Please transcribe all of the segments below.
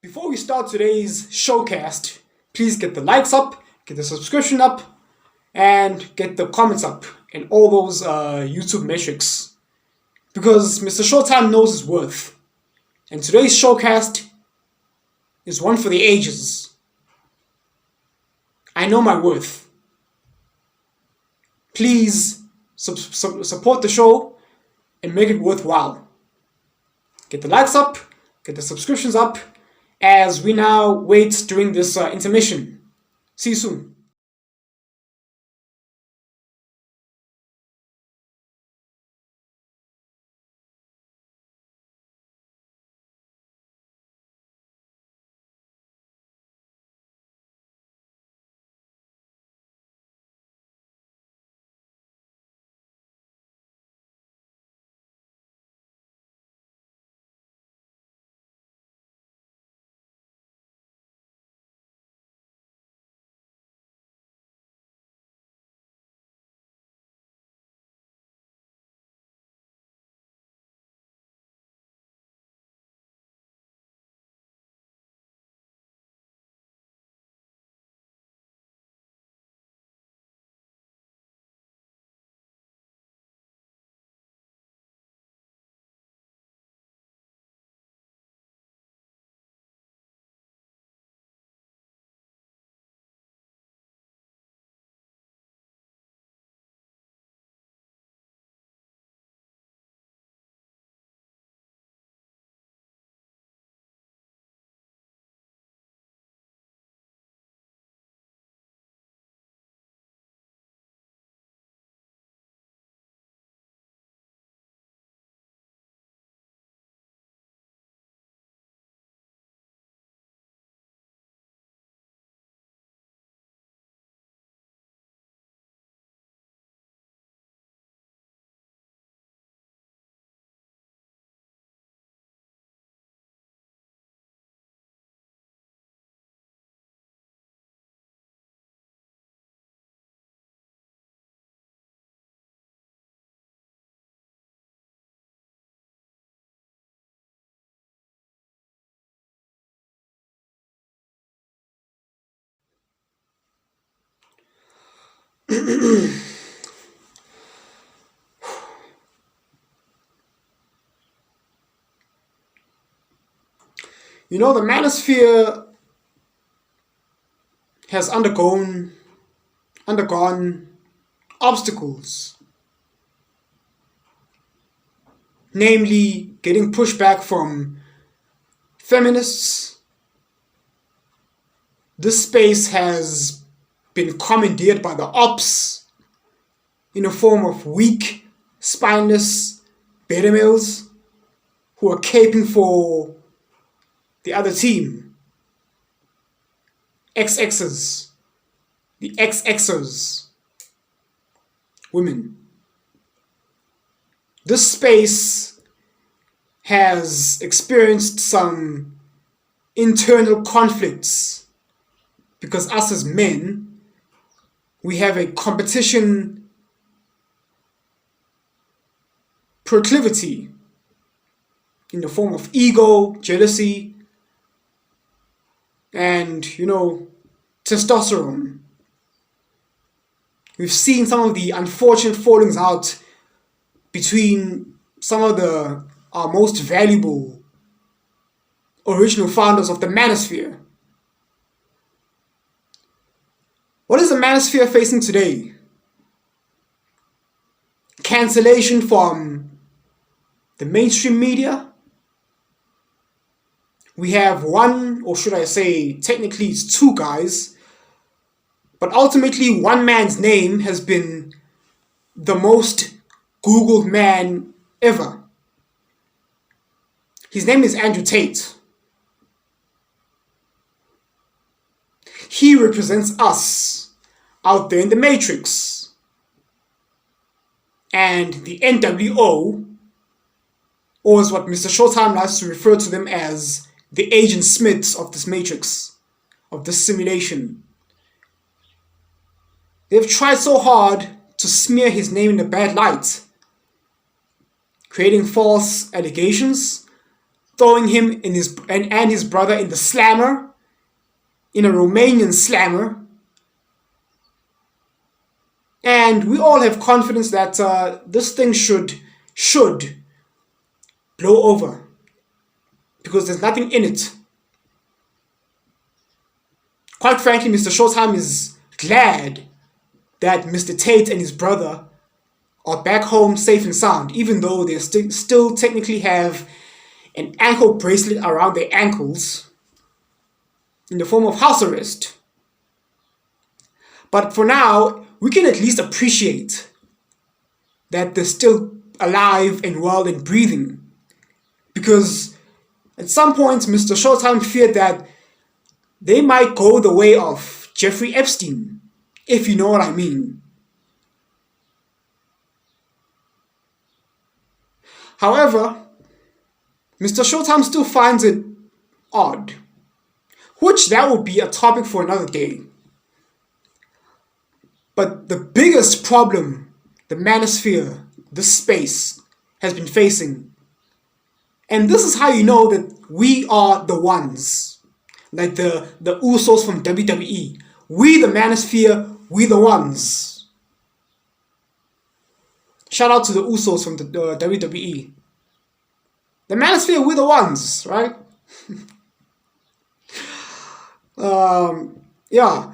Before we start today's showcast, please get the likes up, get the subscription up, and get the comments up, and all those YouTube metrics. Because MrShowTym knows his worth. And today's showcast is one for the ages. I know my worth. Please support the show and make it worthwhile. Get the likes up, get the subscriptions up, as we now wait during this intermission. See you soon. You know, the Manosphere has undergone obstacles, namely getting pushback from feminists. This space has been commandeered by the ops in the form of weak, spineless beta males who are caping for the other team. XXs, the XXers, women. This space has experienced some internal conflicts because us as men, we have a competition proclivity in the form of ego, jealousy, and, testosterone. We've seen some of the unfortunate fallings out between some of our most valuable original founders of the Manosphere. What is the Manosphere facing today? Cancellation from the mainstream media. We have one, or should I say, technically it's two guys, but ultimately one man's name has been the most Googled man ever. His name is Andrew Tate. He represents us out there in the Matrix. And the NWO, or as what MrShowTym likes to refer to them as, the Agent Smiths of this Matrix, of this simulation. They've tried so hard to smear his name in a bad light, creating false allegations, throwing him and his brother in the slammer, in a Romanian slammer. And we all have confidence that this thing should blow over, because there's nothing in it. Quite frankly, MrShowTym is glad that Mr. Tate and his brother are back home safe and sound, even though they still technically have an ankle bracelet around their ankles in the form of house arrest. But for now, we can at least appreciate that they're still alive and well and breathing. Because at some point, MrShowTym feared that they might go the way of Jeffrey Epstein, if you know what I mean. However, MrShowTym still finds it odd, which that will be a topic for another day. But the biggest problem the Manosphere, this space, has been facing, and this is how you know that we are the ones, like the Usos from WWE. We the Manosphere, we the ones. Shout out to the Usos from the WWE. The Manosphere, we the ones, right? Yeah.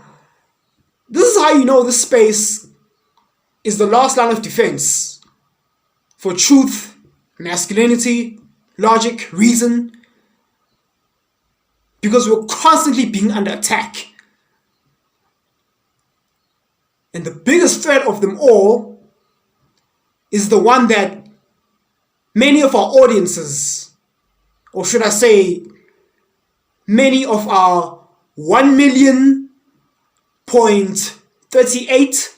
This is how you know this space is the last line of defense for truth, masculinity, logic, reason, because we're constantly being under attack. And the biggest threat of them all is the one that many of our audiences, or should I say, many of our 1,000,000.38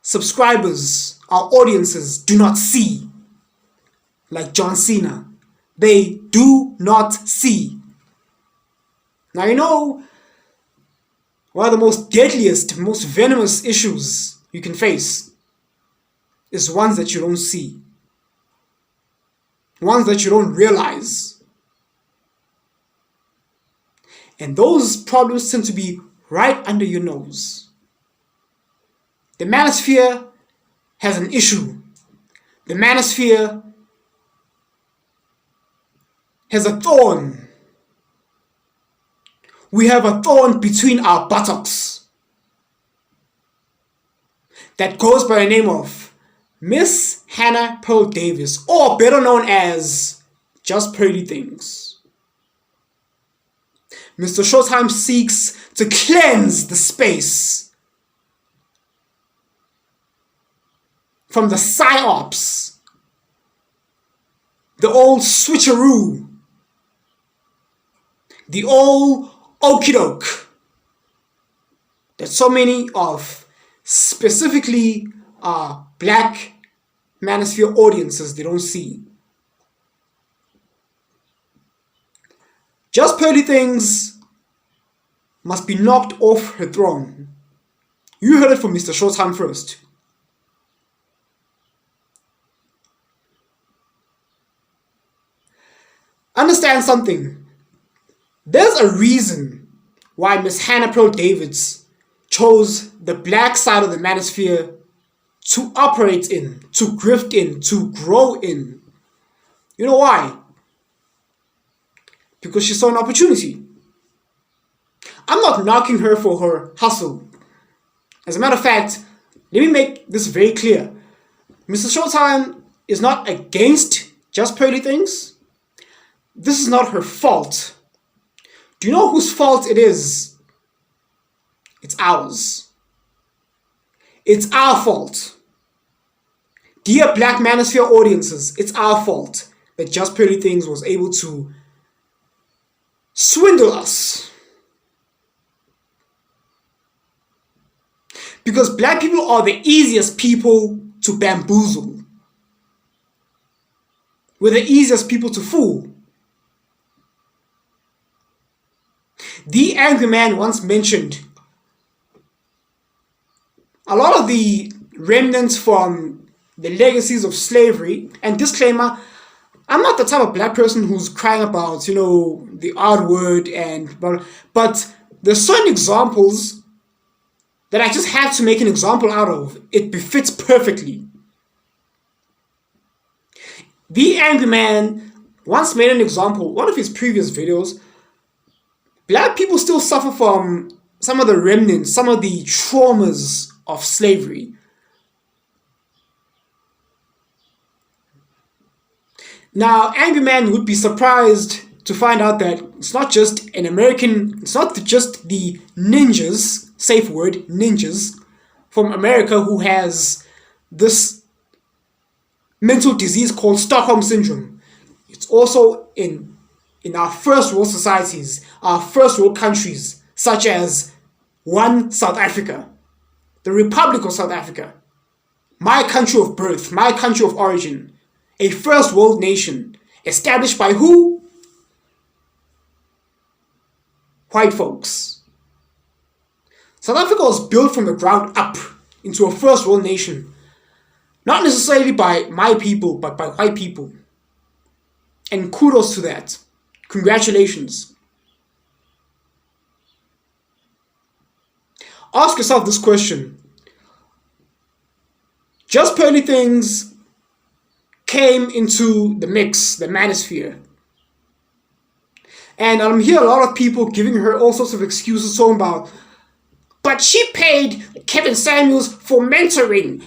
subscribers, our audiences, do not see. Like John Cena. They do not see. Now you know, one of the most deadliest, most venomous issues you can face is ones that you don't see. Ones that you don't realize. And those problems tend to be right under your nose. The Manosphere has an issue. The Manosphere has a thorn. We have a thorn between our buttocks that goes by the name of Miss Hannah Pearl Davis, or better known as Justpearlythings. MrShowTym seeks to cleanse the space from the psyops, the old switcheroo, the old okie doke that so many of specifically black Manosphere audiences they don't see. Justpearlythings must be knocked off her throne. You heard it from MrShowTym first. Understand something. There's a reason why Miss Hannah Pearl Davis chose the black side of the Manosphere to operate in, to grift in, to grow in. You know why? Because she saw an opportunity. I'm not knocking her for her hustle. As a matter of fact, let me make this very clear. MrShowTym is not against Justpearlythings. This is not her fault. Do you know whose fault it is? It's ours. It's our fault. Dear Black Manosphere audiences, it's our fault that Justpearlythings was able to swindle us. Because black people are the easiest people to bamboozle. We're the easiest people to fool. The Angry Man once mentioned a lot of the remnants from the legacies of slavery, and disclaimer, I'm not the type of black person who's crying about, the R word but there's certain examples that I just have to make an example out of. It befits perfectly. The Angry Man once made an example, one of his previous videos. Black people still suffer from some of the remnants, some of the traumas of slavery. Now, Angry Man would be surprised to find out that it's not just the ninjas, safe word, ninjas, from America who has this mental disease called Stockholm Syndrome. It's also in our first world societies, our first world countries, such as South Africa, the Republic of South Africa, my country of birth, my country of origin, a first world nation, established by who? White folks. South Africa was built from the ground up into a first world nation, not necessarily by my people, but by white people. And kudos to that. Congratulations. Ask yourself this question. Justpearlythings came into the mix, the Manosphere. And I'm hearing a lot of people giving her all sorts of excuses talking about, but she paid Kevin Samuels for mentoring.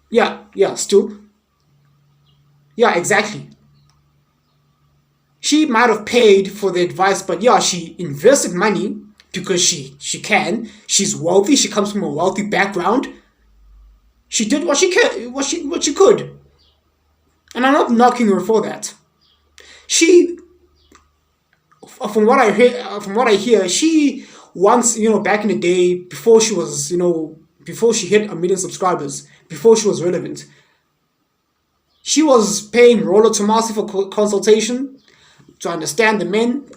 Yeah, Stu. Yeah, exactly. She might have paid for the advice, but yeah, she invested money because she can. She's wealthy. She comes from a wealthy background. She did what she could. And I'm not knocking her for that. From what I hear, she once, back in the day, before she was, before she hit 1 million subscribers, before she was relevant, she was paying Rollo Tomasi for consultation to understand the men.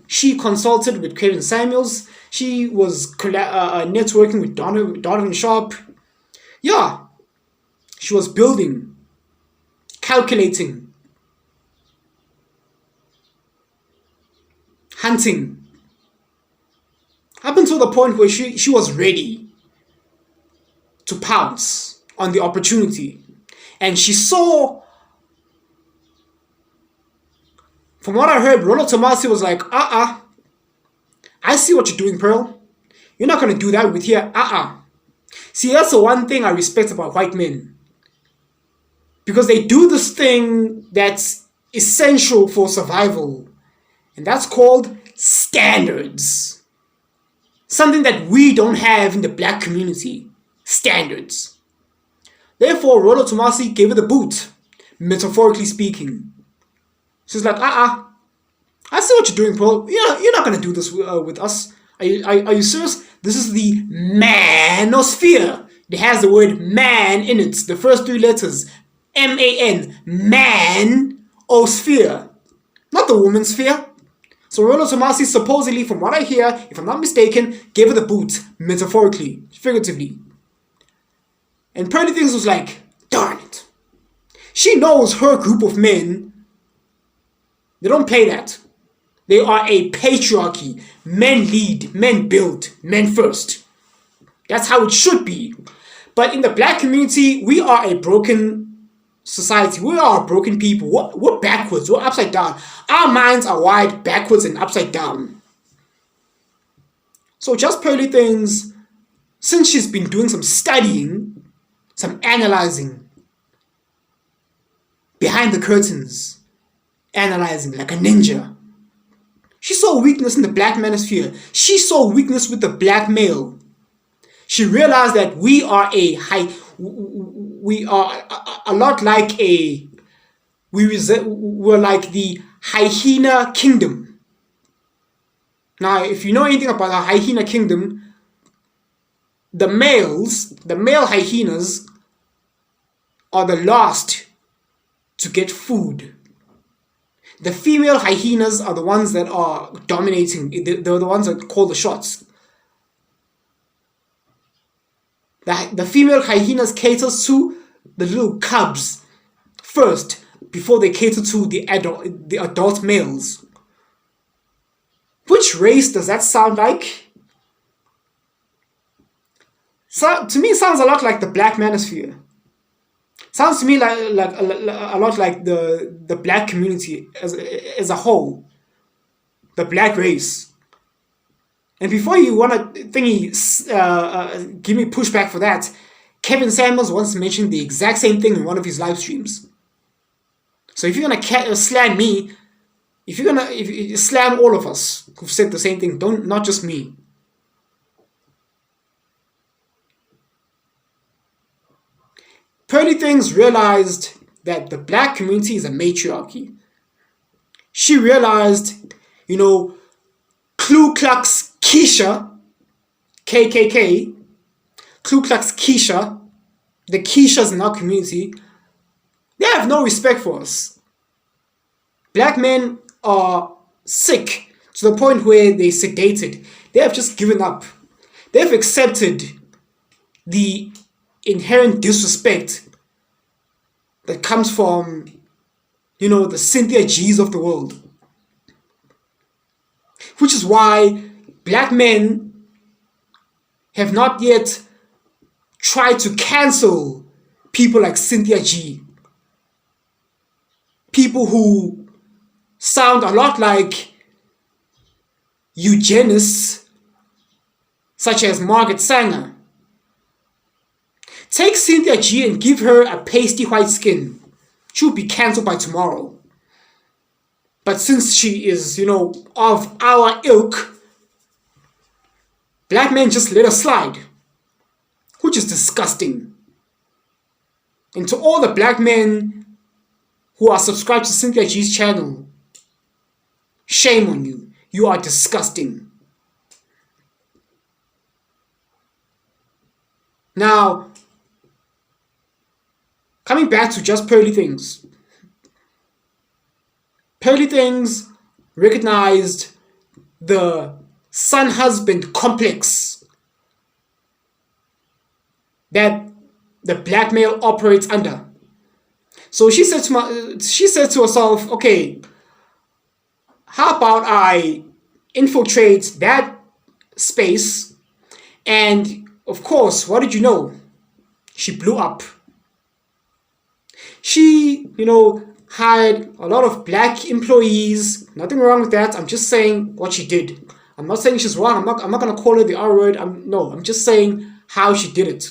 She consulted with Kevin Samuels. She was networking with Donovan Sharp. Yeah, she was building, calculating, hunting, up until the point where she was ready to pounce on the opportunity. And she saw, from what I heard, Rollo Tomasi was like, I see what you're doing, Pearl. You're not going to do that with here. See, that's the one thing I respect about white men. Because they do this thing that's essential for survival. And that's called standards. Something that we don't have in the black community. Standards. Therefore, Rollo Tomasi gave her the boot, metaphorically speaking. She's like, I see what you're doing, Pearl. You're not going to do this with us. Are you serious? This is the Manosphere. It has the word man in it. The first 3 letters. M-A-N. Man-osphere. Not the woman's sphere. So Rollo Tomasi supposedly, from what I hear, if I'm not mistaken, gave her the boot, metaphorically, figuratively. And Pearlythings was like, darn it. She knows her group of men, they don't play that. They are a patriarchy. Men lead, men build, men first. That's how it should be. But in the black community, we are a broken society. We are a broken people. We're backwards. We're upside down. Our minds are wide, backwards, and upside down. So Justpearlythings, since she's been doing some studying, some analyzing, behind the curtains, analyzing like a ninja, she saw weakness in the black manosphere. She saw weakness with the black male. She realized that we are a lot like we're like the hyena kingdom. Now, if you know anything about the hyena kingdom, the male hyenas are the last to get food. The female hyenas are the ones that are dominating. They're the ones that call the shots. The female hyenas caters to the little cubs first, before they cater to the adult males. Which race does that sound like? So to me, it sounds a lot like the Black Manosphere. Sounds to me like a lot like the black community as a whole, the black race. And before you want to give me pushback for that, Kevin Samuels once mentioned the exact same thing in one of his live streams. So if you're gonna slam me, if you slam all of us who've said the same thing, not just me. Pearlythings realized that the black community is a matriarchy. She realized, Ku Klux Keisha, KKK, Ku Klux Keisha, the Keishas in our community, they have no respect for us. Black men are sick to the point where they sedated. They have just given up. They've accepted the inherent disrespect that comes from, the Cynthia G's of the world. Which is why black men have not yet tried to cancel people like Cynthia G. People who sound a lot like eugenists, such as Margaret Sanger. Take Cynthia G and give her a pasty white skin. She will be cancelled by tomorrow. But since she is, of our ilk, black men just let her slide. Which is disgusting. And to all the black men who are subscribed to Cynthia G's channel, shame on you. You are disgusting. Now, coming back to just Pearlythings. Pearlythings recognized the son-husband complex that the black male operates under. So she said to herself, okay, how about I infiltrate that space? And of course, what did you know? She blew up. She, hired a lot of black employees. Nothing wrong with that. I'm just saying what she did. I'm not saying she's wrong. I'm not gonna call her the R word. I'm just saying how she did it.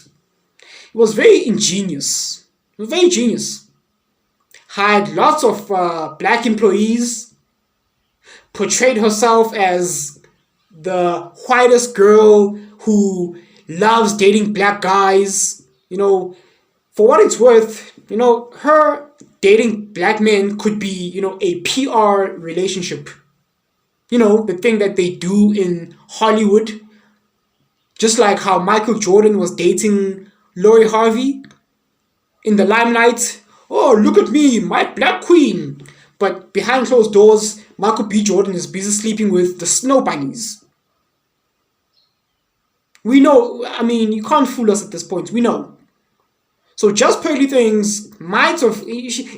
It was very ingenious. It was very genius. Hired lots of black employees. Portrayed herself as the whitest girl who loves dating black guys. For what it's worth, her dating black men could be, a PR relationship. The thing that they do in Hollywood. Just like how Michael Jordan was dating Lori Harvey in the limelight. Oh, look at me, my black queen. But behind closed doors, Michael B. Jordan is busy sleeping with the snow bunnies. We know, you can't fool us at this point. We know. So just Pearlythings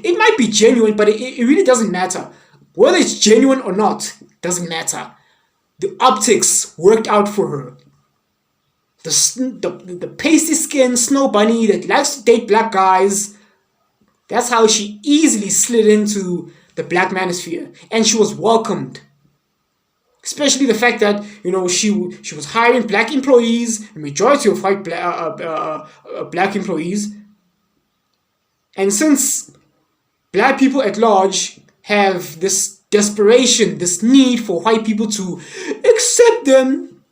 it might be genuine, but it really doesn't matter. Whether it's genuine or not, doesn't matter. The optics worked out for her. The pasty skin snow bunny that likes to date black guys, that's how she easily slid into the Black Manosphere. And she was welcomed. Especially the fact that, she was hiring black employees, a majority of white black employees. And since black people at large have this desperation, this need for white people to accept them,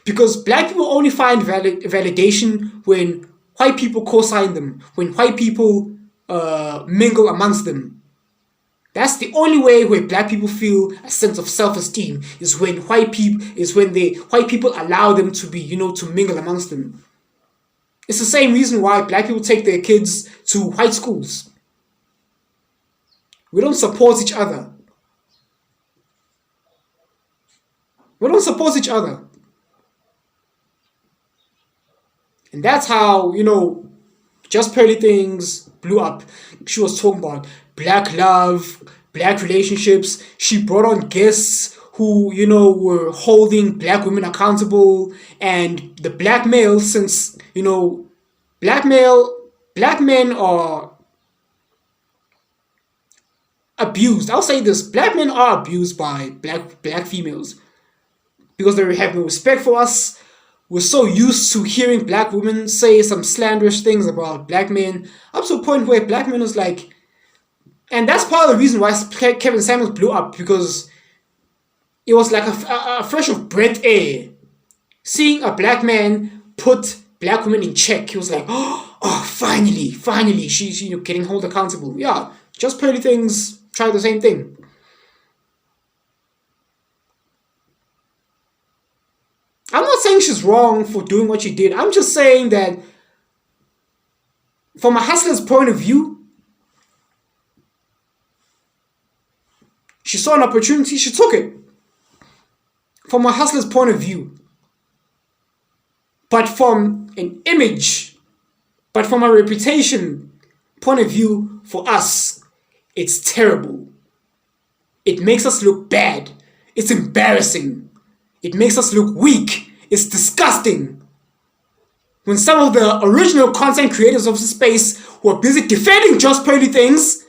because black people only find validation when white people co-sign them, when white people mingle amongst them. That's the only way where black people feel a sense of self-esteem is when white people allow them to be, to mingle amongst them. It's the same reason why black people take their kids to white schools. We don't support each other. We don't support each other. And that's how, Justpearlythings blew up. She was talking about black love, black relationships. She brought on guests who, were holding black women accountable, and the black male, since, black men are abused. I'll say this: black men are abused by black females because they have no respect for us. We're so used to hearing black women say some slanderous things about black men, up to a point where black men was like, and that's part of the reason why Kevin Samuels blew up, because it was like a fresh of breath air. Seeing a black man put black women in check, he was like, oh, finally, she's getting held accountable. Yeah, Justpearlythings try the same thing. I'm not saying she's wrong for doing what she did. I'm just saying that from a hustler's point of view, she saw an opportunity, she took it. From a hustler's point of view. But from an image, but from a reputation point of view, for us, it's terrible. It makes us look bad. It's embarrassing. It makes us look weak. It's disgusting. When some of the original content creators of the space who are busy defending Justpearlythings,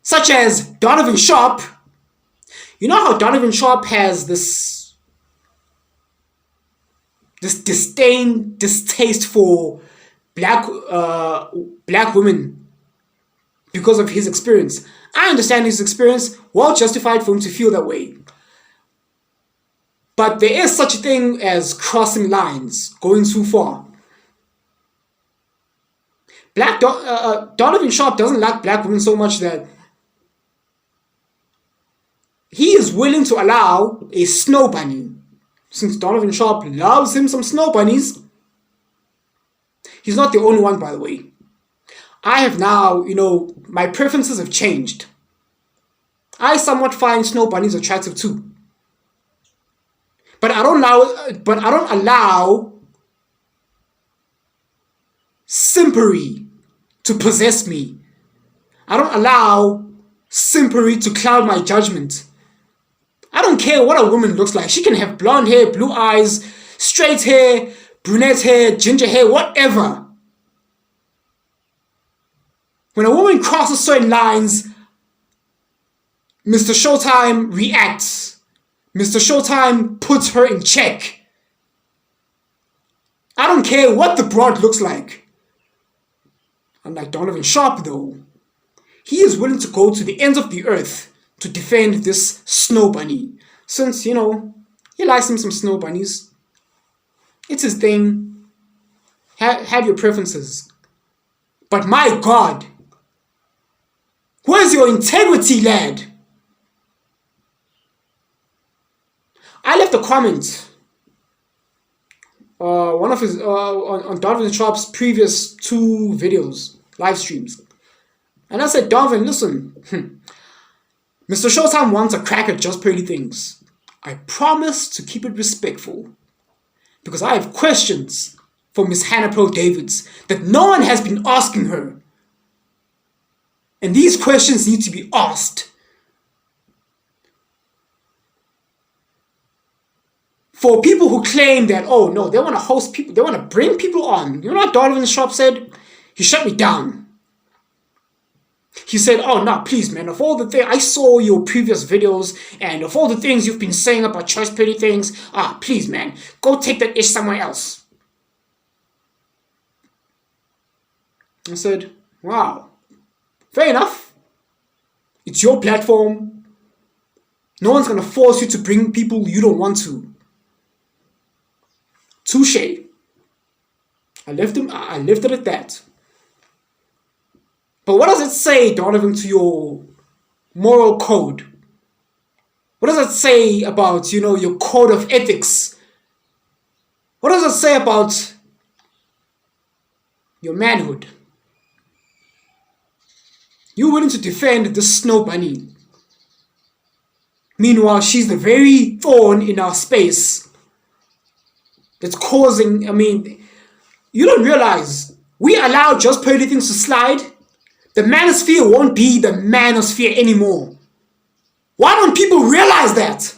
such as Donovan Sharp, you know how Donovan Sharp has this distaste for black women because of his experience. I understand his experience, well justified for him to feel that way. But there is such a thing as crossing lines, going too far. Donovan Sharp doesn't like black women so much that he is willing to allow a snow bunny. Since Donovan Sharp loves him some snow bunnies, he's not the only one, by the way. I have now, my preferences have changed. I somewhat find snow bunnies attractive too. But I don't allow simpery to possess me. I don't allow simpery to cloud my judgment. I don't care what a woman looks like. She can have blonde hair, blue eyes, straight hair, brunette hair, ginger hair, whatever. When a woman crosses certain lines, MrShowTym reacts. MrShowTym puts her in check. I don't care what the broad looks like. Unlike Donovan Sharp though, he is willing to go to the ends of the earth to defend this snow bunny. Since, he likes him some snow bunnies. It's his thing. Have your preferences. But my God, where's your integrity, lad? I left a comment one of his on Donovan Sharp's previous 2 videos, live streams. And I said, Donovan, listen, MrShowTym wants a crack at Justpearlythings. I promise to keep it respectful, because I have questions for Miss Hannah Pro Davids that no one has been asking her. And these questions need to be asked. For people who claim that, oh no, they want to host people, they want to bring people on. You know what Donovan Sharp said? He shut me down. He said, oh no, please man, of all the things, I saw your previous videos, and of all the things you've been saying about Justpearlythings, please man, go take that ish somewhere else. I said, wow, fair enough. It's your platform. No one's going to force you to bring people you don't want to. Touche. I left it at that. But what does it say, Donovan, to your moral code? What does it say about, your code of ethics? What does it say about your manhood? You're willing to defend this snow bunny. Meanwhile, she's the very thorn in our space that's causing, you don't realize we allow Justpearlythings to slide, the Manosphere won't be the Manosphere anymore. Why don't people realize that?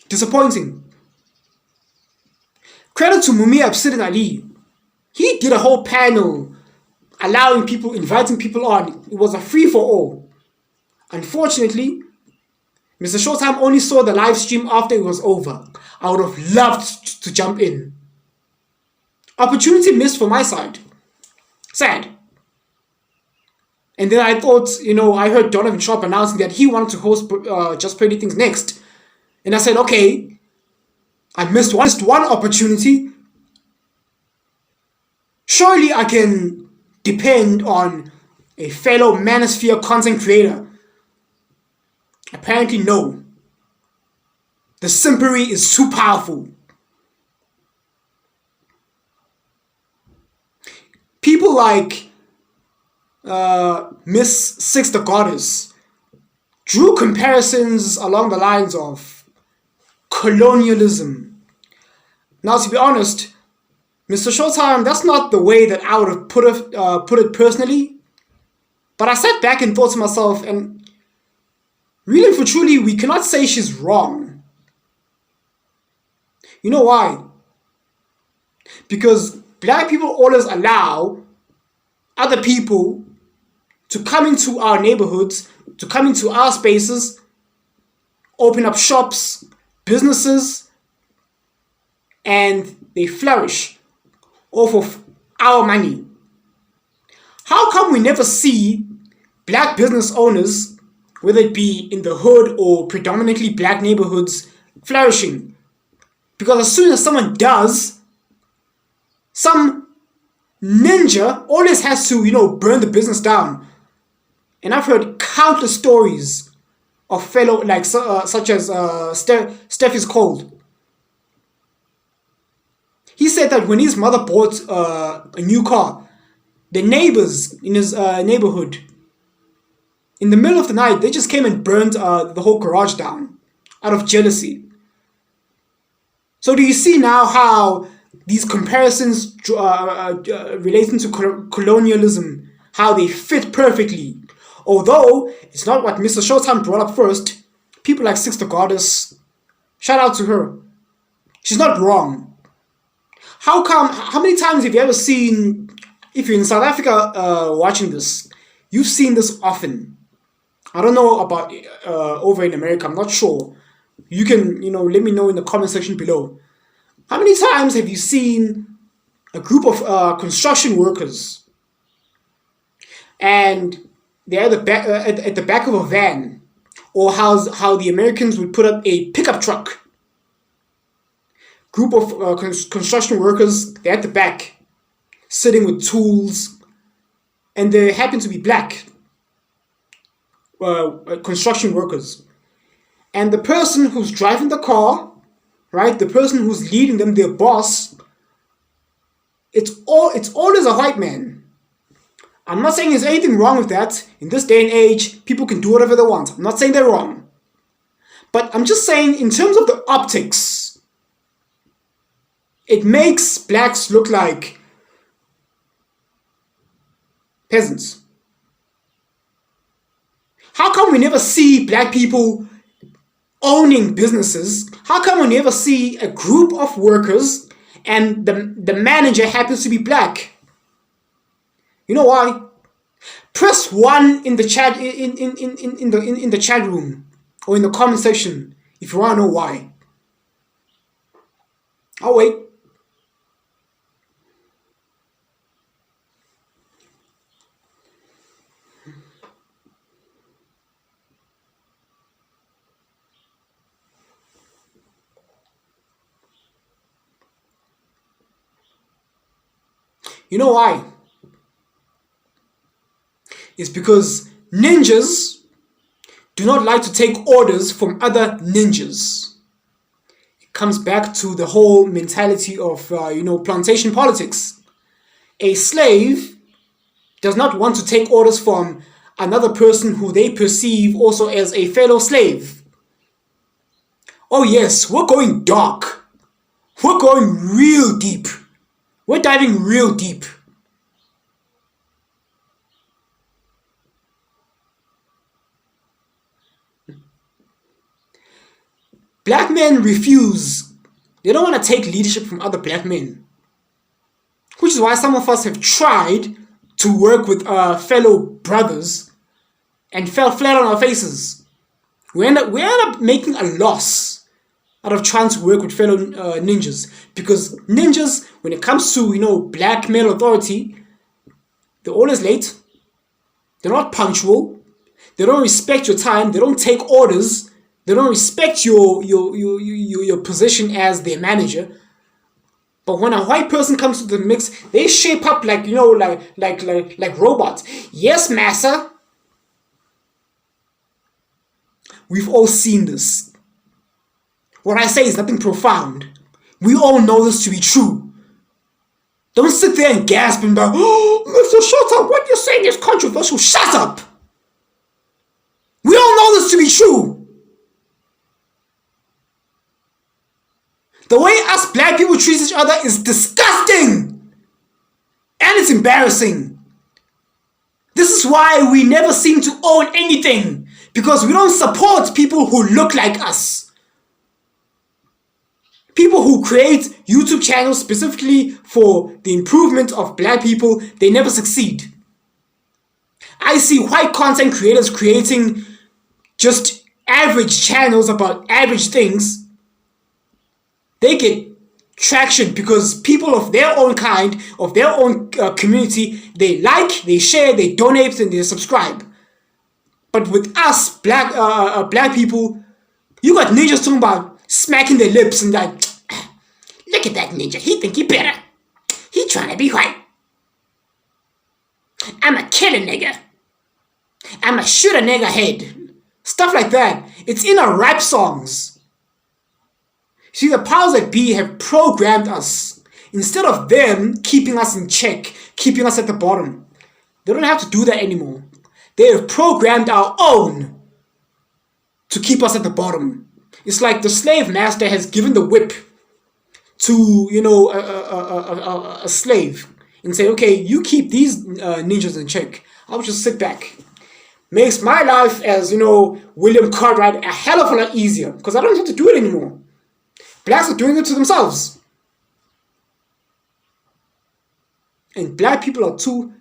Disappointing. Credit to Mumia Absidin Ali. He did a whole panel allowing people, inviting people on. It was a free-for-all. Unfortunately, MrShowTym only saw the live stream after it was over. I would have loved to jump in. Opportunity missed for my side. Sad. And then I thought, I heard Donovan Sharp announcing that he wanted to host Justpearlythings next. And I said, okay, I missed one opportunity. Surely I can depend on a fellow Manosphere content creator. Apparently no. The simpery is too powerful. People like Miss Six the Goddess drew comparisons along the lines of colonialism. Now, to be honest, MrShowTym, that's not the way that I would have put it personally. But I sat back and thought to myself, and really for truly, we cannot say she's wrong. You know why? Because black people always allow other people to come into our neighborhoods, to come into our spaces, open up shops, businesses, and they flourish off of our money. How come we never see black business owners, whether it be in the hood or predominantly black neighborhoods, flourishing? Because as soon as someone does, some ninja always has to, burn the business down. And I've heard countless stories of fellow, like such as Steph is Cold. He said that when his mother bought a new car, the neighbors in his neighborhood, in the middle of the night, they just came and burned the whole garage down out of jealousy. So do you see now how these comparisons relating to colonialism, how they fit perfectly? Although it's not what MrShowTym brought up first, people like Six the Goddess, shout out to her. She's not wrong. How many times have you ever seen, if you're in South Africa watching this, you've seen this often. I don't know about over in America, I'm not sure. You can, let me know in the comment section below. How many times have you seen a group of construction workers and they're at the back of a van, or how the Americans would put up a pickup truck? Group of construction workers, they're at the back, sitting with tools, and they happen to be black construction workers. And the person who's driving the car, right, the person who's leading them, their boss, it's always a white man. I'm not saying there's anything wrong with that. In this day and age, people can do whatever they want. I'm not saying they're wrong. But I'm just saying, in terms of the optics, it makes blacks look like peasants. How come we never see black people owning businesses? How come we never see a group of workers and the manager happens to be black? You know why? Press 1 in the chat in the chat room or in the comment section if you want to know why. I'll wait. You know why? It's because ninjas do not like to take orders from other ninjas. It comes back to the whole mentality of, plantation politics. A slave does not want to take orders from another person who they perceive also as a fellow slave. Oh yes, we're going dark. We're going real deep. We're diving real deep. Black men refuse. They don't want to take leadership from other black men. Which is why some of us have tried to work with fellow brothers and fell flat on our faces. We end up making a loss out of trying to work with fellow ninjas. Because ninjas, when it comes to, black male authority, they're always late. They're not punctual. They don't respect your time. They don't take orders. They don't respect your position as their manager. But when a white person comes to the mix, they shape up like robots. Yes, massa. We've all seen this. What I say is nothing profound. We all know this to be true. Don't sit there and gasp and be like, oh, MrShowTym, what you're saying is controversial. Shut up. We all know this to be true. The way us black people treat each other is disgusting. And it's embarrassing. This is why we never seem to own anything. Because we don't support people who look like us. People who create YouTube channels specifically for the improvement of black people, they never succeed. I see white content creators creating just average channels about average things. They get traction because people of their own kind, of their own community, they like, they share, they donate, and they subscribe. But with us, black people, you got ninjas talking about smacking their lips and like, look at that ninja, he think he better. He trying to be white. I'ma kill a nigga. I'ma shoot a nigga head. Stuff like that. It's in our rap songs. See, the powers that be have programmed us. Instead of them keeping us in check, keeping us at the bottom. They don't have to do that anymore. They have programmed our own to keep us at the bottom. It's like the slave master has given the whip to, a slave and say, okay, you keep these ninjas in check. I'll just sit back. Makes my life as, William Cartwright a hell of a lot easier because I don't have to do it anymore. Blacks are doing it to themselves. And black people are too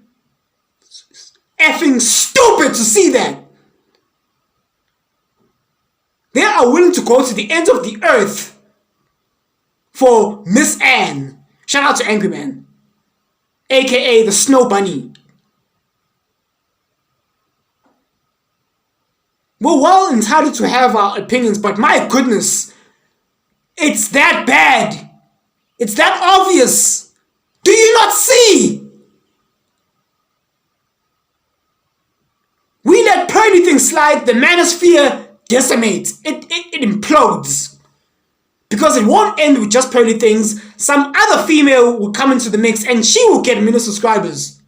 effing stupid to see that. They are willing to go to the ends of the earth for Miss Anne. Shout out to Angry Man, aka the Snow Bunny. We're well entitled to have our opinions, but my goodness, it's that bad. It's that obvious. Do you not see? We let Pearlythings slide, the Manosphere decimates. It implodes. Because it won't end with just Pearlythings. Some other female will come into the mix and she will get million subscribers.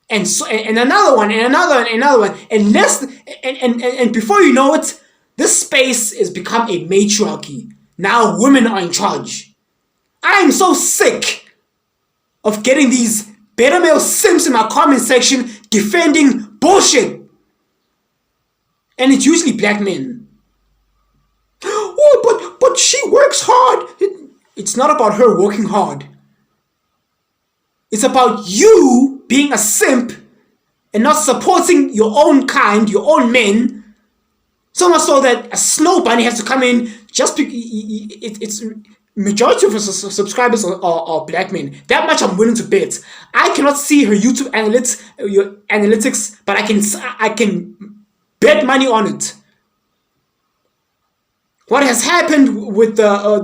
And another one, and another one. And before you know it, this space has become a matriarchy. Now women are in charge. I am so sick of getting these beta male simps in my comment section defending bullshit. And it's usually black men. Oh, but she works hard. It's not about her working hard. It's about you being a simp and not supporting your own kind, your own men. So much so that a Snow Bunny has to come in just because it's majority of her subscribers are black men. That much I'm willing to bet. I cannot see her YouTube analytics, but I can bet money on it. What has happened with the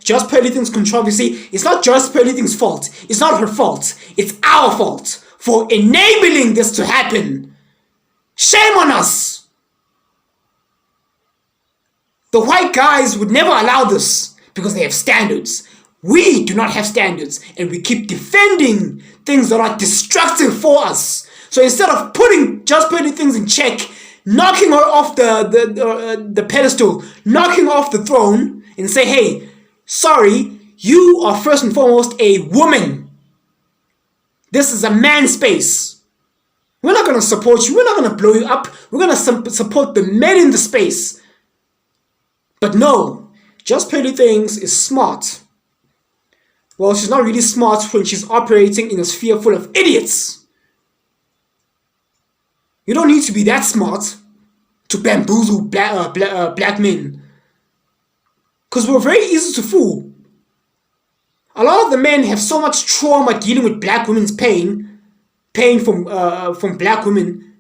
Justpearlythings controversy is not Justpearlythings' fault. It's not her fault. It's our fault for enabling this to happen. Shame on us. The white guys would never allow this because they have standards. We do not have standards, and we keep defending things that are destructive for us. So instead of putting Justpearlythings in check, knocking her off the pedestal, knocking her off the throne, and say, hey, sorry, you are first and foremost a woman. This is a man's space. We're not going to support you. We're not going to blow you up. We're going to support the men in the space. But no, Justpearlythings is smart. Well, she's not really smart when she's operating in a sphere full of idiots. You don't need to be that smart to bamboozle black men. Because we're very easy to fool. A lot of the men have so much trauma dealing with black women's pain from black women,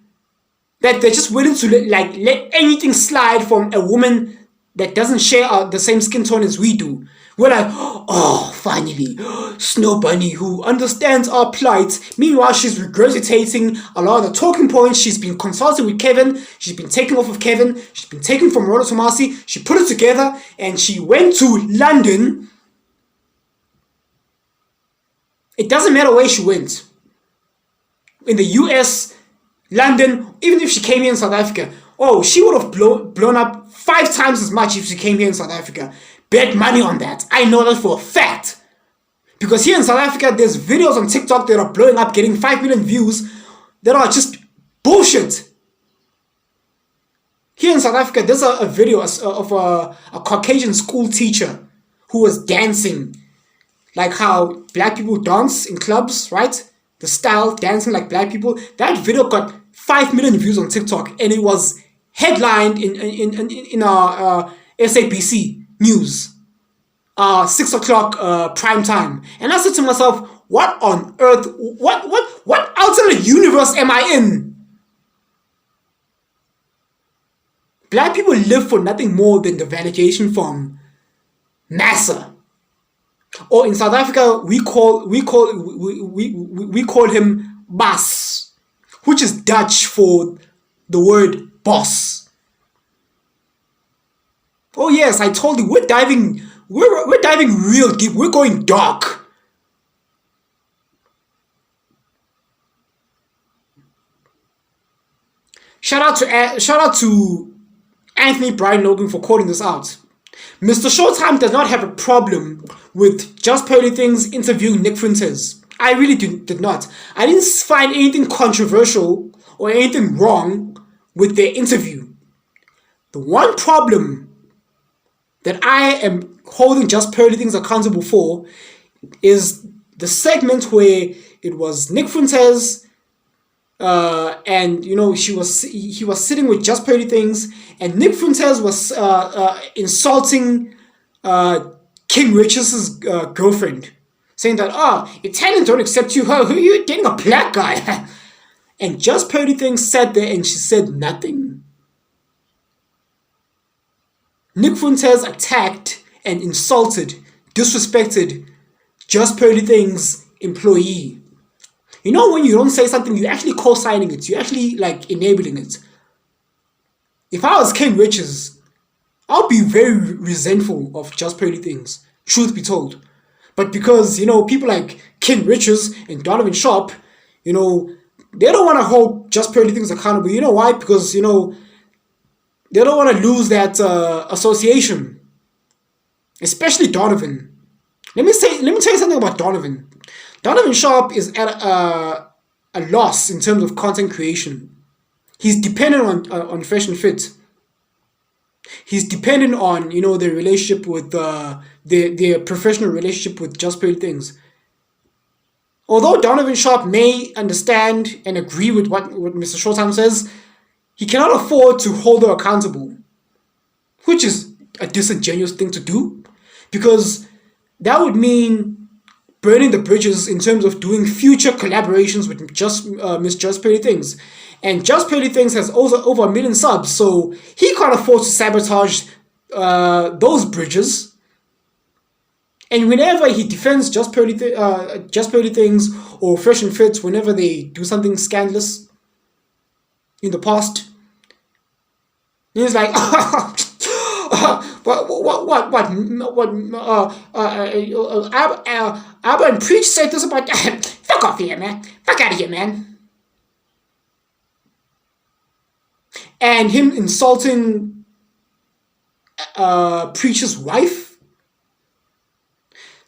that they're just willing to let anything slide from a woman that doesn't share the same skin tone as we do. We're like, oh, finally, Snow Bunny, who understands our plight. Meanwhile, she's regurgitating a lot of the talking points. She's been consulting with Kevin. She's been taken off of Kevin. She's been taken from Rollo Tomasi. She put it together, and she went to London. It doesn't matter where she went. In the US, London, even if she came here in South Africa, oh, she would have blown up 5 times as much if she came here in South Africa. Bet money on that. I know that for a fact. Because here in South Africa, there's videos on TikTok that are blowing up, getting 5 million views, that are just bullshit. Here in South Africa, there's a video of a Caucasian school teacher who was dancing like how black people dance in clubs, right? The style, dancing like black people. That video got 5 million views on TikTok, and it was headlined in our SABC news, 6 o'clock prime time. And I said to myself, what on earth, what alternate universe am I in? Black people live for nothing more than the validation from massa. Or in South Africa, we call him Bas, which is Dutch for the word boss. Oh yes, I told you, we're diving real deep. We're going dark. Shout out to Anthony Brian Logan for calling this out. MrShowTym does not have a problem with Justpearlythings interviewing Nick Fuentes. I really did not. I didn't find anything controversial or anything wrong with their interview. The one problem that I am holding Justpearlythings accountable for is the segment where it was Nick Fuentes, and he was sitting with Justpearlythings, and Nick Fuentes was insulting King Richard's girlfriend, saying that Italians don't accept you. Who are you dating, a black guy? And Justpearlythings sat there and she said nothing. Nick Fuentes attacked and insulted, disrespected Justpearlythings employee. You know, when you don't say something, you're actually co-signing it. You're actually enabling it. If I was King Richards, I'll be very resentful of Justpearlythings, truth be told. But because, people like King Richards and Donovan Sharp, they don't want to hold Justpearlythings accountable. You know why? Because, they don't want to lose that association. Especially Donovan. Let me tell you something about Donovan. Donovan Sharp is at a loss in terms of content creation. He's dependent on Fresh and Fit. He's dependent on, their relationship with their professional relationship with Justpearlythings. Although Donovan Sharp may understand and agree with what MrShowTym says, he cannot afford to hold her accountable, which is a disingenuous thing to do, because that would mean burning the bridges in terms of doing future collaborations with Miss Justpearlythings. And Justpearlythings has also over 1 million subs, so he can't afford to sabotage those bridges. And whenever he defends Justpearlythings or Fresh and Fit, whenever they do something scandalous in the past, he's like, Abba and Preach said this about, fuck off here, man. Fuck out of here, man. and him insulting Preacher's wife.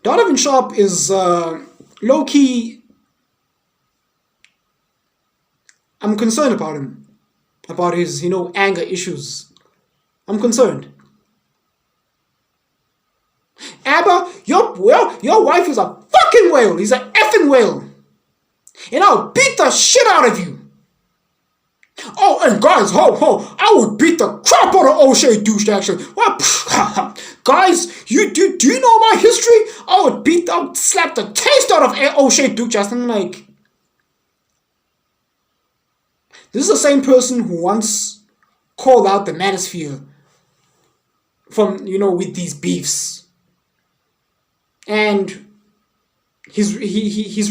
Donovan Sharp is low-key. I'm concerned about him, about his, anger issues. I'm concerned. Abba, your wife is a fucking whale. He's an effing whale. And I'll beat the shit out of you. Oh, and guys, I would beat the crap out of O'Shea douche Jackson. What? Guys, do you know my history? I would slap the taste out of O'Shea douche Jackson. I'm like, this is the same person who once called out the Manosphere from, with these beefs. And he's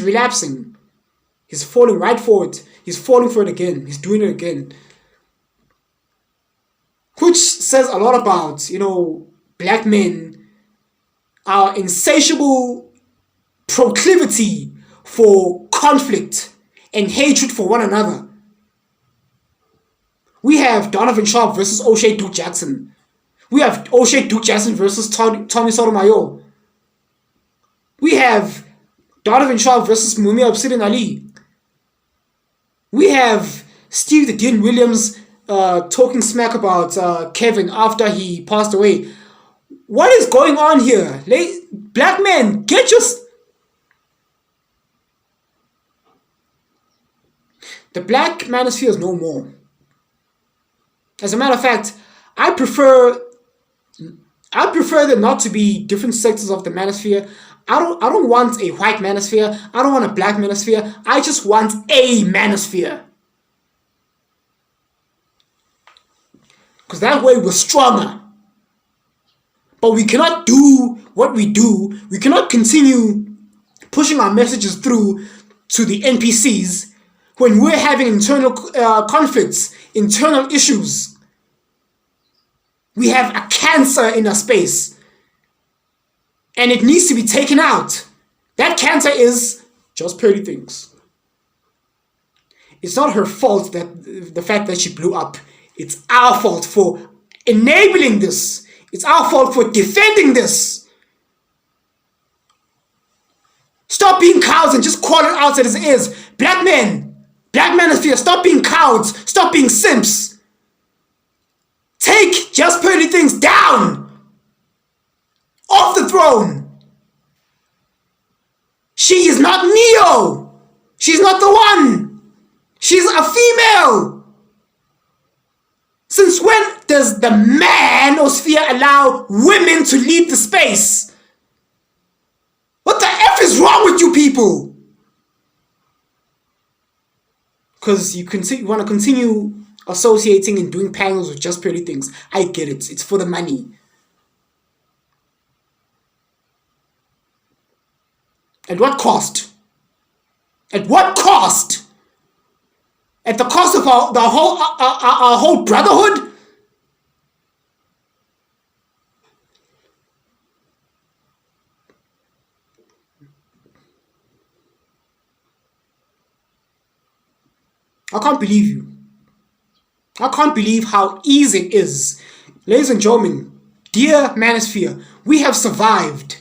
relapsing. He's falling right for it. He's falling for it again. He's doing it again. Which says a lot about, black men, our insatiable proclivity for conflict and hatred for one another. We have Donovan Sharp versus O'Shea Duke Jackson. We have O'Shea Duke Jackson versus Tommy Sotomayor. We have Donovan Sharp versus Mumia Obsidian Ali. We have Steve the Dean Williams talking smack about Kevin after he passed away. What is going on here? Black men, get your... The Black Manosphere is no more. As a matter of fact, I prefer there not to be different sectors of the Manosphere. I don't want a white Manosphere. I don't want a black Manosphere. I just want a Manosphere. Because that way we're stronger. But we cannot do what we do. We cannot continue pushing our messages through to the NPCs when we're having internal conflicts, internal issues. We have a cancer in our space. And it needs to be taken out. That cancer is Justpearlythings. It's not her fault that the fact that she blew up. It's our fault for enabling this. It's our fault for defending this. Stop being cowards and just call it out as it is. Black men, Black Manosphere, stop being cowards. Stop being simps. Take Justpearlythings down. Off the throne. She is not Neo. She's not the one. She's a female. Since when does the Manosphere allow women to lead the space? What the F is wrong with you people? Because you want to continue associating and doing panels with Justpearlythings. I get it. It's for the money. At what cost? At what cost? At the cost of our whole brotherhood? I can't believe you. I can't believe how easy it is. Ladies and gentlemen, dear Manosphere, we have survived.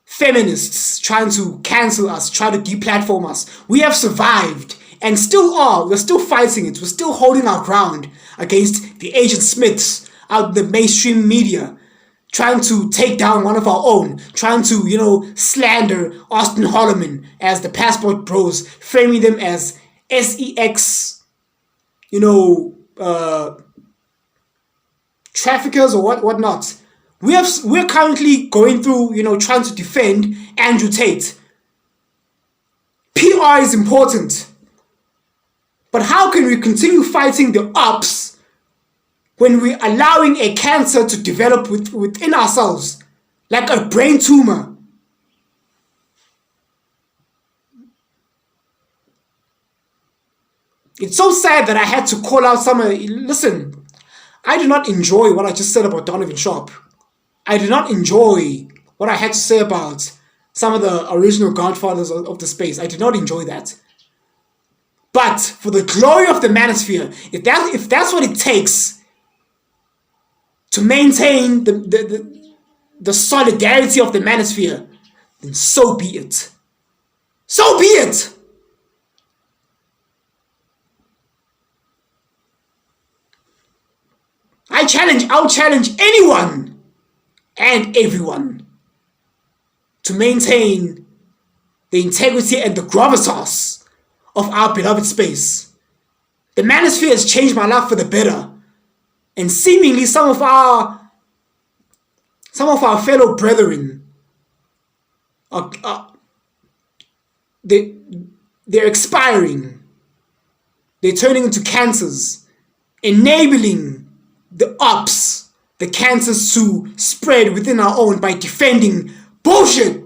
Feminists trying to cancel us, trying to deplatform us. We have survived and still are. We're still fighting it. We're still holding our ground against the Agent Smiths out the mainstream media, trying to take down one of our own, trying to, slander Austin Holloman as the Passport Bros, framing them as sex, traffickers or whatnot. We're currently going through, trying to defend Andrew Tate. PR is important. But how can we continue fighting the ops when we're allowing a cancer to develop within ourselves, like a brain tumor? It's so sad that I had to call out listen, I do not enjoy what I just said about Donovan Sharp. I did not enjoy what I had to say about some of the original godfathers of the space. I did not enjoy that. But for the glory of the manosphere, if that's what it takes to maintain the solidarity of the manosphere, then so be it. So be it! I'll challenge anyone and everyone to maintain the integrity and the gravitas of our beloved space. The manosphere has changed my life for the better, and seemingly some of our fellow brethren they're expiring. They're turning into cancers, enabling the cancers to spread within our own by defending bullshit.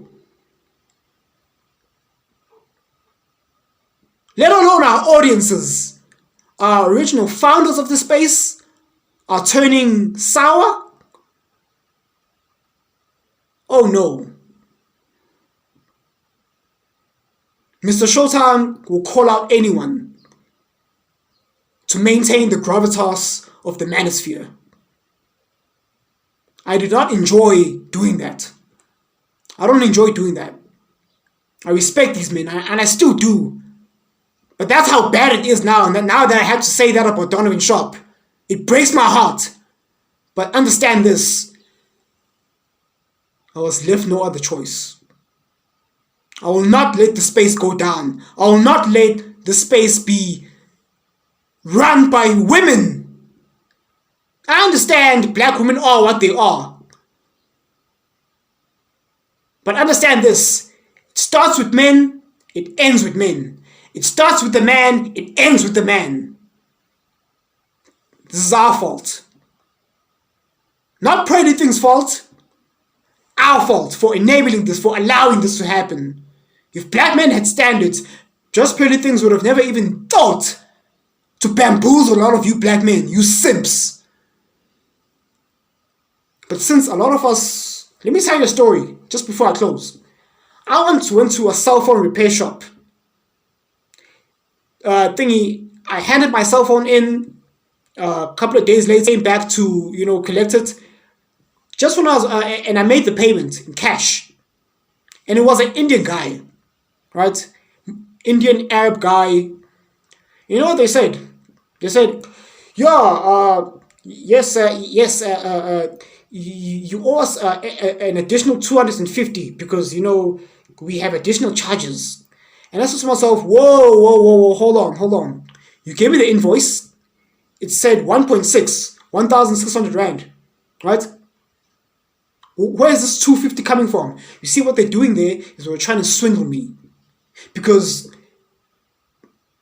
Let alone our audiences, our original founders of the space are turning sour. Oh no. MrShowTym will call out anyone to maintain the gravitas of the manosphere. I do not enjoy doing that. I don't enjoy doing that. I respect these men, and I still do. But that's how bad it is now, and now that I have to say that about Donovan Sharp, it breaks my heart. But understand this. I was left no other choice. I will not let the space go down. I will not let the space be run by women. I understand black women are what they are. But understand this. It starts with men, it ends with men. It starts with the man, it ends with the man. This is our fault. Not Predating's fault. Our fault for enabling this, for allowing this to happen. If black men had standards, Justpearlythings would have never even thought to bamboozle a lot of you black men, you simps. But since a lot of us, let me tell you a story just before I close. I once went to a cell phone repair shop. I handed my cell phone in a couple of days later, came back to, collect it. Just when and I made the payment in cash. And it was an Indian guy, right? Indian Arab guy. You know what they said? They said, yeah, yes, you owe us an additional 250 because, we have additional charges. And I said to myself, whoa, hold on. You gave me the invoice. It said 1,600 rand, right? Where is this 250 coming from? You see what they're doing there is they're trying to swindle me. Because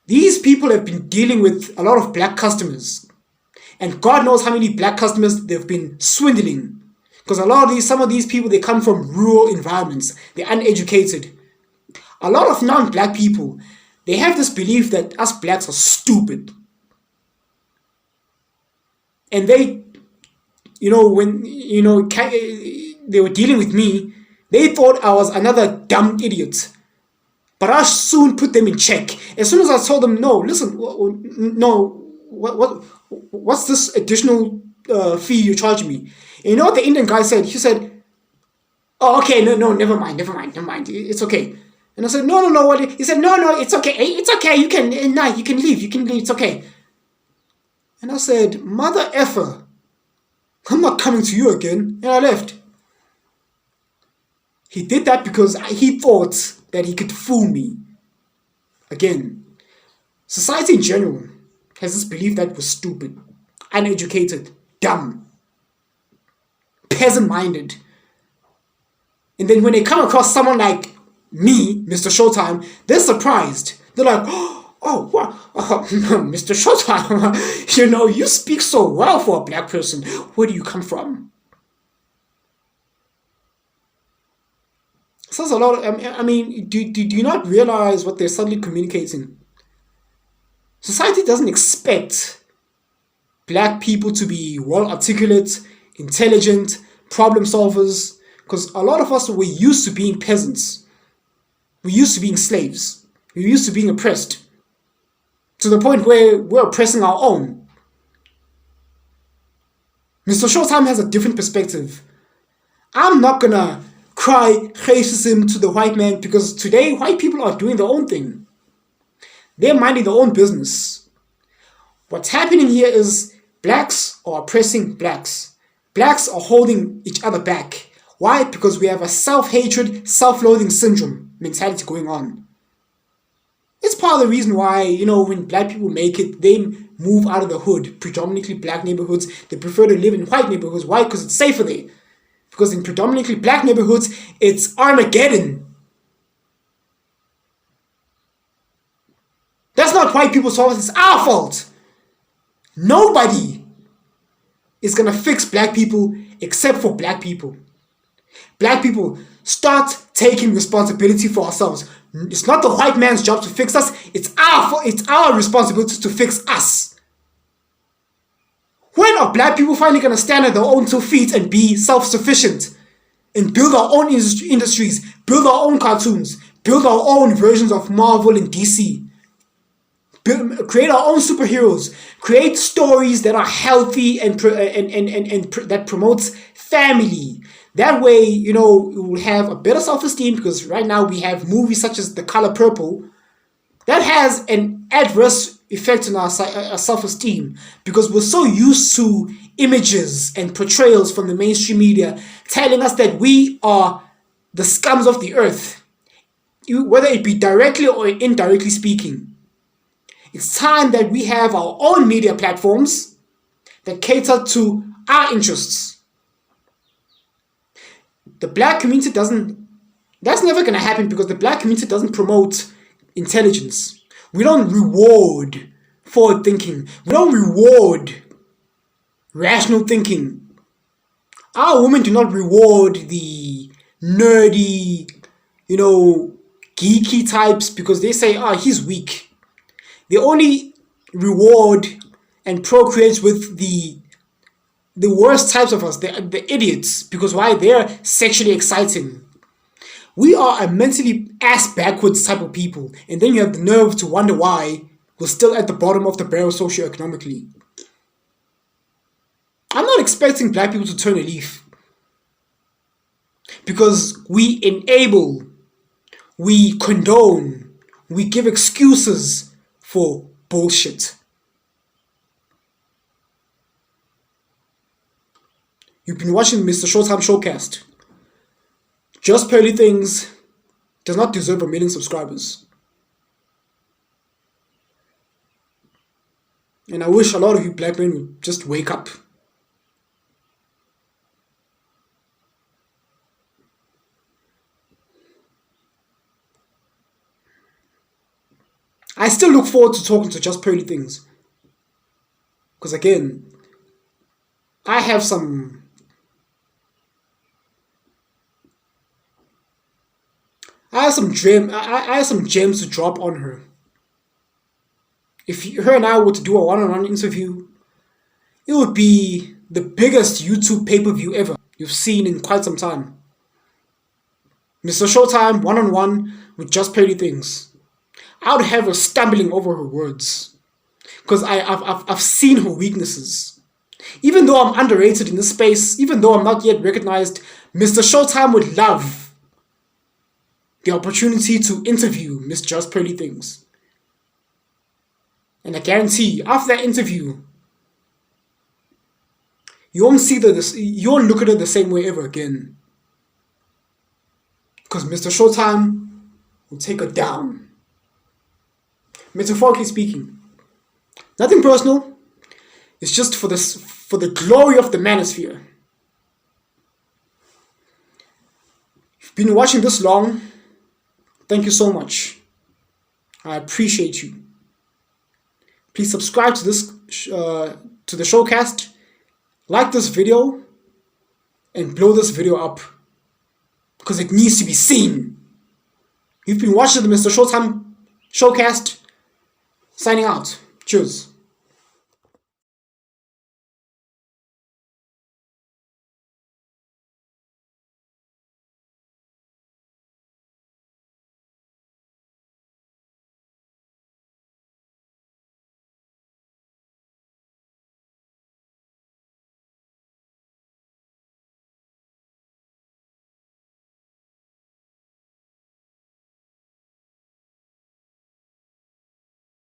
these people have been dealing with a lot of black customers. And God knows how many black customers they've been swindling. Because some of these people, they come from rural environments. They're uneducated. A lot of non-black people, they have this belief that us blacks are stupid. And they, when, they were dealing with me, they thought I was another dumb idiot. But I soon put them in check. As soon as I told them, no, listen, what's this additional fee you're charging me? And you know what the Indian guy said? He said, oh, okay, no, never mind. It's okay. And I said, no, what? He said, no, it's okay, you can leave, it's okay. And I said, mother effer, I'm not coming to you again. And I left. He did that because he thought that he could fool me. Again, society in general has this belief that we're stupid, uneducated, dumb, peasant-minded. And then when they come across someone like me, MrShowTym, they're surprised. They're like, oh, what? MrShowTym, you speak so well for a black person. Where do you come from? Says a lot. Do you not realize what they're subtly communicating? Society doesn't expect black people to be well articulate, intelligent, problem solvers, because a lot of us were used to being peasants. We're used to being slaves. We're used to being oppressed. to the point where we're oppressing our own. MrShowTym has a different perspective. I'm not gonna cry racism to the white man because today white people are doing their own thing. They're minding their own business. What's happening here is blacks are oppressing blacks. Blacks are holding each other back. Why? Because we have a self-hatred, self-loathing syndrome mentality going on. It's part of the reason why, when black people make it, they move out of the hood, predominantly black neighborhoods. They prefer to live in white neighborhoods. Why? Because it's safer there. Because in predominantly black neighborhoods, it's Armageddon. That's not white people's fault, it's our fault. Nobody is gonna fix black people except for black people. Black people, start taking responsibility for ourselves. It's not the white man's job to fix us, it's our responsibility to fix us. When are black people finally gonna stand on their own 2 feet and be self-sufficient? And build our own industries, build our own cartoons, build our own versions of Marvel and DC. Create our own superheroes. Create stories that are healthy and that promotes family. That way, we will have a better self-esteem, because right now we have movies such as The Color Purple that has an adverse effect on our self-esteem, because we're so used to images and portrayals from the mainstream media telling us that we are the scums of the earth, whether it be directly or indirectly speaking. It's time that we have our own media platforms that cater to our interests. The black community that's never going to happen, because the black community doesn't promote intelligence. We don't reward forward thinking. We don't reward rational thinking. Our women do not reward the nerdy, geeky types, because they say, he's weak. They only reward and procreate with the worst types of us, the idiots, because why? They're sexually exciting. We are a mentally ass backwards type of people, and then you have the nerve to wonder why we're still at the bottom of the barrel socioeconomically. I'm not expecting black people to turn a leaf, because we enable, we condone, we give excuses for bullshit. You've been watching MrShowTym Showcast. Justpearlythings does not deserve 1 million subscribers. And I wish a lot of you black men would just wake up. I still look forward to talking to Justpearlythings, because again, I have some gems to drop on her. If her and I were to do a one-on-one interview, it would be the biggest YouTube pay-per-view ever you've seen in quite some time. MrShowTym one-on-one with Justpearlythings. I would have her stumbling over her words, because I've seen her weaknesses. Even though I'm underrated in this space, even though I'm not yet recognized, MrShowTym would love the opportunity to interview Miss Justpearlythings. And I guarantee, after that interview, you won't look at her the same way ever again. Because MrShowTym will take her down. Metaphorically speaking. Nothing personal. It's just for the glory of the Manosphere. If you've been watching this long, thank you so much. I appreciate you. Please subscribe to this to the showcast, like this video, and blow this video up, because it needs to be seen. You've been watching the MrShowTym Showcast. Signing out. Cheers.